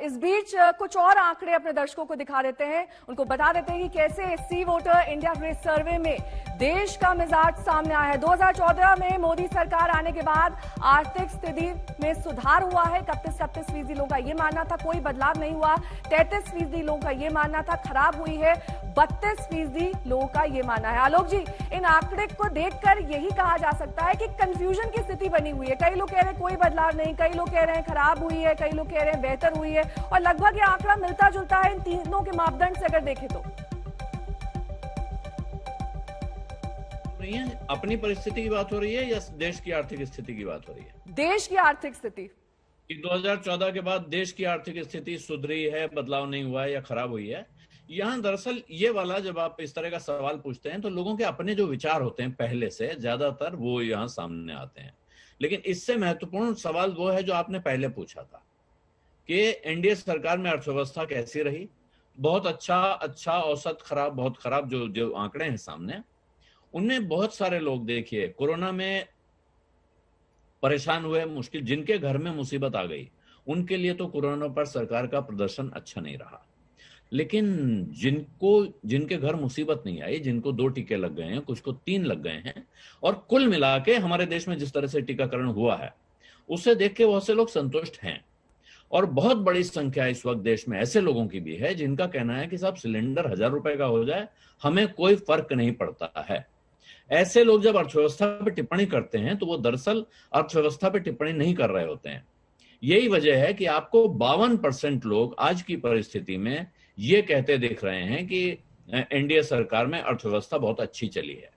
इस बीच कुछ और आंकड़े अपने दर्शकों को दिखा देते हैं, उनको बता देते हैं कि कैसे सी वोटर इंडिया टुडे सर्वे में देश का मिजाज सामने आया है। 2014 में मोदी सरकार आने के बाद आर्थिक स्थिति में सुधार हुआ है। 31-36% लोगों का यह मानना था, कोई बदलाव नहीं हुआ। 33% लोगों का यह मानना था, खराब हुई है। 32% लोगों का यह मानना है। आलोक जी, इन आंकड़े को देखकर यही कहा जा सकता है कि कंफ्यूजन की स्थिति बनी हुई है। कई लोग कह रहे हैं कोई बदलाव नहीं, कई लोग कह रहे हैं खराब हुई है, कई लोग कह रहे हैं बेहतर हुई है, और लगभग ये आंकड़ा मिलता जुलता है इन तीनों के मापदंड से अगर देखें तो। अपनी परिस्थिति की बात हो रही है या देश की आर्थिक स्थिति की बात हो रही है? देश की आर्थिक स्थिति। 2014 के बाद देश की आर्थिक स्थिति सुधरी है, बदलाव नहीं हुआ है या खराब हुई है? यहाँ दरअसल ये वाला जब आप इस तरह का सवाल पूछते हैं तो लोगों के अपने जो विचार होते हैं पहले से ज्यादातर वो यहाँ सामने आते हैं। लेकिन इससे महत्वपूर्ण सवाल वो है जो आपने पहले पूछा था कि एनडीए सरकार में अर्थव्यवस्था कैसी रही। बहुत अच्छा, औसत, खराब, बहुत खराब जो आंकड़े हैं सामने, उनमें बहुत सारे लोग देखिए कोरोना में परेशान हुए, मुश्किल, जिनके घर में मुसीबत आ गई उनके लिए तो कोरोना पर सरकार का प्रदर्शन अच्छा नहीं रहा। लेकिन जिनके घर मुसीबत नहीं आई, जिनको 2 टीके लग गए हैं, कुछ को 3 लग गए हैं, और कुल मिला के हमारे देश में जिस तरह से टीकाकरण हुआ है उससे देख के बहुत से लोग संतुष्ट हैं। और बहुत बड़ी संख्या इस वक्त देश में ऐसे लोगों की भी है जिनका कहना है कि साहब सिलेंडर 1000 रुपए का हो जाए, हमें कोई फर्क नहीं पड़ता है। ऐसे लोग जब अर्थव्यवस्था पर टिप्पणी करते हैं तो वो दरअसल अर्थव्यवस्था पर टिप्पणी नहीं कर रहे होते हैं। यही वजह है कि आपको 52% लोग आज की परिस्थिति में ये कहते दिख रहे हैं कि एनडीए सरकार में अर्थव्यवस्था बहुत अच्छी चली है।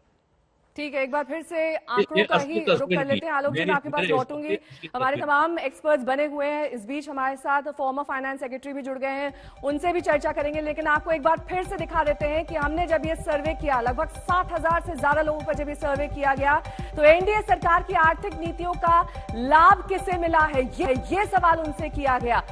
ठीक है, एक बार फिर से आंकड़ों का ही रुख कर लेते हैं। आलोक जी, मैं आपके पास लौटूंगी। हमारे तमाम एक्सपर्ट्स बने हुए हैं, इस बीच हमारे साथ फॉर्मर फाइनेंस सेक्रेटरी भी जुड़ गए हैं, उनसे भी चर्चा करेंगे। लेकिन आपको एक बार फिर से दिखा देते हैं कि हमने जब ये सर्वे किया, लगभग 60,000 से ज्यादा लोगों पर जब ये सर्वे किया गया, तो एनडीए सरकार की आर्थिक नीतियों का लाभ किसे मिला है, ये सवाल उनसे किया गया।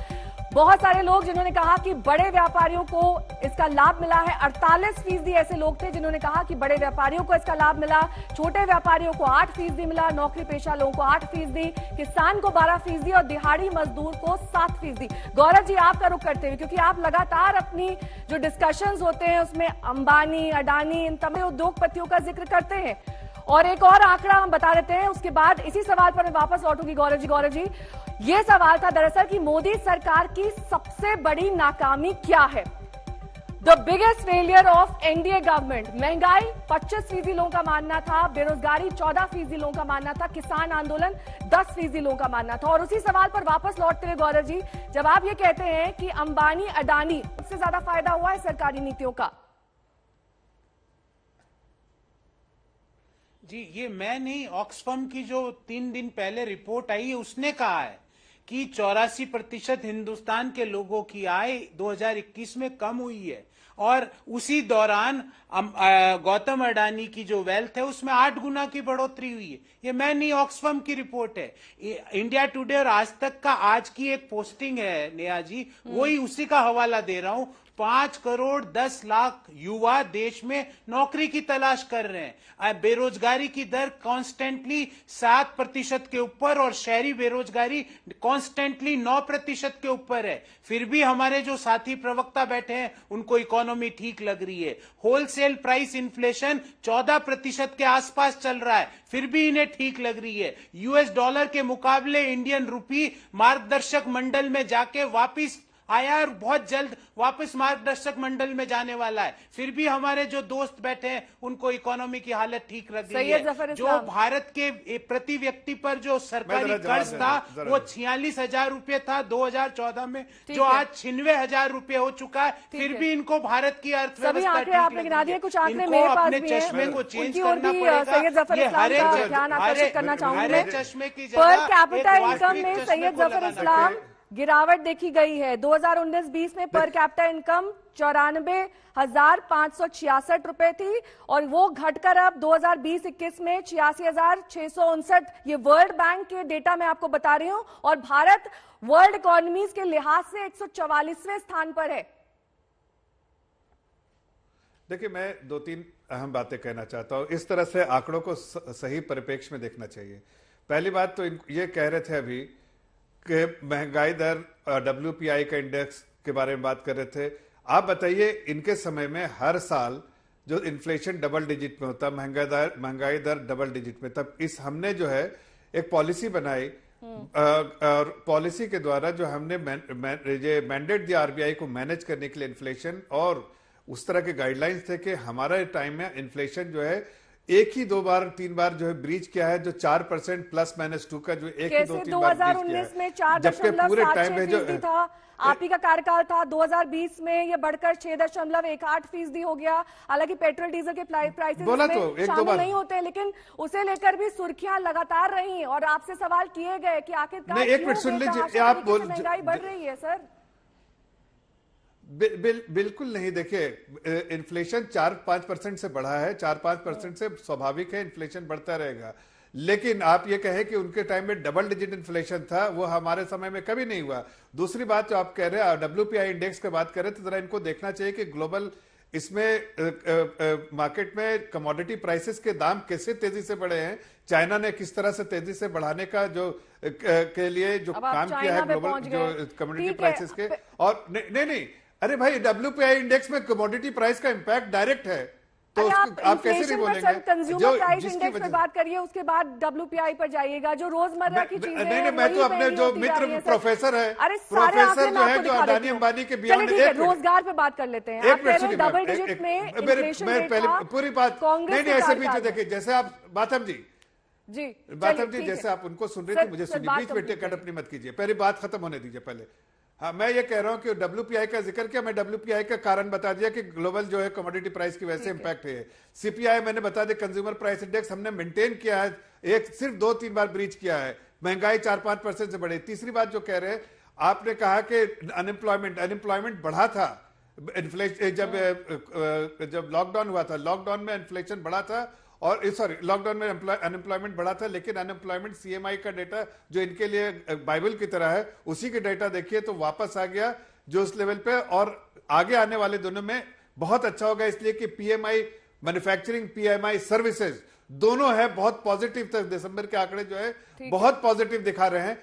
बहुत सारे लोग जिन्होंने कहा कि बड़े व्यापारियों को इसका लाभ मिला है। 48% ऐसे लोग थे जिन्होंने कहा कि बड़े व्यापारियों को इसका लाभ मिला, छोटे व्यापारियों को 8% मिला, नौकरी पेशा लोगों को 8%, किसान को 12% और दिहाड़ी मजदूर को 7%। गौरव जी, आपका रुख करते हुए, क्योंकि आप लगातार अपनी जो डिस्कशंस होते हैं उसमें अंबानी, अडानी, इन तमाम उद्योगपतियों का जिक्र करते हैं। और एक और आंकड़ा हम बता देते हैं, उसके बाद इसी सवाल पर मैं वापस लौटूंगी। गौरव जी, यह सवाल था दरअसल कि मोदी सरकार की सबसे बड़ी नाकामी क्या है? The biggest failure of NDA government. महंगाई 25% लोगों का मानना था, बेरोजगारी 14% लोगों का मानना था, किसान आंदोलन 10% लोगों का मानना था। और उसी सवाल पर वापस लौटते हुए गौरव जी, जब आप ये कहते हैं कि अंबानी, अडानी, सबसे ज्यादा फायदा हुआ है सरकारी नीतियों का, जी ये मैं नहीं, ऑक्सफैम की जो 3 दिन पहले रिपोर्ट आई है उसने कहा है कि 84% हिंदुस्तान के लोगों की आय 2021 में कम हुई है, और उसी दौरान गौतम अडानी की जो वेल्थ है उसमें 8 गुना की बढ़ोतरी हुई है। ये मैं नहीं, ऑक्सफैम की रिपोर्ट है। इंडिया टुडे और आज तक का आज की एक पोस्टिंग है नेहा जी, वही उसी का हवाला दे रहा हूं। 5 करोड़ 10 लाख युवा देश में नौकरी की तलाश कर रहे हैं। बेरोजगारी की दर कॉन्स्टेंटली 7% के ऊपर और शहरी बेरोजगारी कॉन्स्टेंटली 9% के ऊपर है। फिर भी हमारे जो साथी प्रवक्ता बैठे हैं उनको इकोनॉमी ठीक लग रही है। होलसेल प्राइस इन्फ्लेशन 14% के आसपास चल रहा है, फिर भी इन्हें ठीक लग रही है। यूएस डॉलर के मुकाबले इंडियन रुपी मार्गदर्शक मंडल में जाके वापिस आया और बहुत जल्द वापस मार्गदर्शक मंडल में जाने वाला है। फिर भी हमारे जो दोस्त बैठे हैं उनको इकोनॉमी की हालत ठीक लग रही है। जो भारत के प्रति व्यक्ति पर जो सरकारी कर्ज था वो 46,000 रुपए था 2014 में, जो आज 96,000 रुपए हो चुका है। फिर भी इनको भारत की अर्थव्यवस्था ठीक लग रही है। कुछ आंकड़े मेरे पास भी हैं, चश्मे को चेंज करना पड़ेगा। ये हरे चश्मे की पर कैपिटा इनकम में सैयद जफर इस्लाम गिरावट देखी गई है। 2019-20 में पर कैपिटा इनकम 94,566 रुपए थी और वो घटकर अब 2020-21 में 86,659। ये वर्ल्ड बैंक के डेटा मैं आपको बता रही हूं, और भारत वर्ल्ड इकोनॉमीज के लिहाज से 144वें स्थान पर है। देखिए, मैं 2-3 अहम बातें कहना चाहता हूं। इस तरह से आंकड़ों को सही परिप्रेक्ष्य में देखना चाहिए। पहली बात तो ये कह रहे थे अभी के महंगाई दर, WPI का इंडेक्स के बारे में बात कर रहे थे। आप बताइए, इनके समय में हर साल जो इन्फ्लेशन डबल डिजिट में होता, महंगाई दर डबल डिजिट में, तब हमने जो है एक पॉलिसी बनाई, और पॉलिसी के द्वारा जो हमने मैंडेट दिया RBI को मैनेज करने के लिए इन्फ्लेशन, और उस तरह के गाइडलाइंस थे कि हमारे टाइम में इन्फ्लेशन जो है एक ही 2 बार 3 बार जो है ब्रीच किया है, जो 4% ±2 का जो एक ही 2-3 बार ब्रीच किया है, 2019 में 4.76% था, आप ही का कार्यकाल था। 2020 में ये बढ़कर 6.18% हो गया। हालांकि पेट्रोल डीजल के प्राइसेस बोला तो एक दो शामिल बार नहीं होते, लेकिन उसे लेकर भी सुर्खियां लगातार रही और आपसे सवाल किए गए कि आखिरकार नहीं, एक मिनट सुन लीजिए, आप महंगाई बढ़ रही है सर। बिल्कुल नहीं। देखिए, इन्फ्लेशन 4-5% से बढ़ा है, 4-5% से स्वाभाविक है, इन्फ्लेशन बढ़ता रहेगा। लेकिन आप ये कहें कि उनके टाइम में डबल डिजिट इन्फ्लेशन था, वो हमारे समय में कभी नहीं हुआ। दूसरी बात जो आप कह रहे हैं, WPI इंडेक्स की बात कर रहे थे, जरा इनको देखना चाहिए कि ग्लोबल इसमें मार्केट में कमोडिटी प्राइसेस के दाम कैसे तेजी से बढ़े हैं, चाइना ने किस तरह से तेजी से बढ़ाने का जो के लिए जो काम किया है ग्लोबल जो कमोडिटी प्राइसेस के। और नहीं, अरे भाई, WPI इंडेक्स में कमोडिटी प्राइस का इंपैक्ट डायरेक्ट है, तो आप कैसे नहीं बोलेंगे? कंज्यूमर प्राइस इंडेक्स पर बात करिए, उसके बाद WPI पर जाइएगा, जो रोजमर्रा की चीजें नहीं, मैं तो अपने जो मित्र प्रोफेसर है, प्रोफेसर जो है, जो अडानी अंबानी के बियॉन्ड, रोजगार पे बात कर लेते हैं। एक मिनट, डबल डिजिट में मैं पहले पूरी बात नहीं, ऐसे बीच में देखिए, जैसे आप बाथम जी जैसे आप उनको सुन रहे थे, मुझे सुनिए, बीच में कट अपनी मत कीजिए, पहले बात खत्म होने दीजिए पहले। हाँ, मैं ये कह रहा हूं कि WPI का जिक्र किया, मैं WPI का कारण बता दिया कि ग्लोबल जो है कमोडिटी प्राइस की वजह से इंपैक्ट है। CPI मैंने बता दिया, कंज्यूमर प्राइस इंडेक्स हमने मेंटेन किया है, सिर्फ 2-3 बार ब्रीच किया है, महंगाई 4-5% से बढ़ी। तीसरी बात जो कह रहे हैं, आपने कहा कि अनएम्प्लॉयमेंट बढ़ा था, इन्फ्लेशन जब लॉकडाउन हुआ था, लॉकडाउन में इन्फ्लेशन बढ़ा था, और सॉरी, लॉकडाउन में अनएम्प्लॉयमेंट बढ़ा था, लेकिन अनएम्प्लॉयमेंट CMI का डेटा जो इनके लिए बाइबल की तरह है, उसी के डेटा देखिए तो वापस आ गया जो उस लेवल पे, और आगे आने वाले दिनों में बहुत अच्छा होगा, इसलिए कि PMI मैन्युफैक्चरिंग, PMI सर्विसेज दोनों है बहुत पॉजिटिव तक। दिसंबर के आंकड़े जो है बहुत पॉजिटिव दिखा रहे हैं,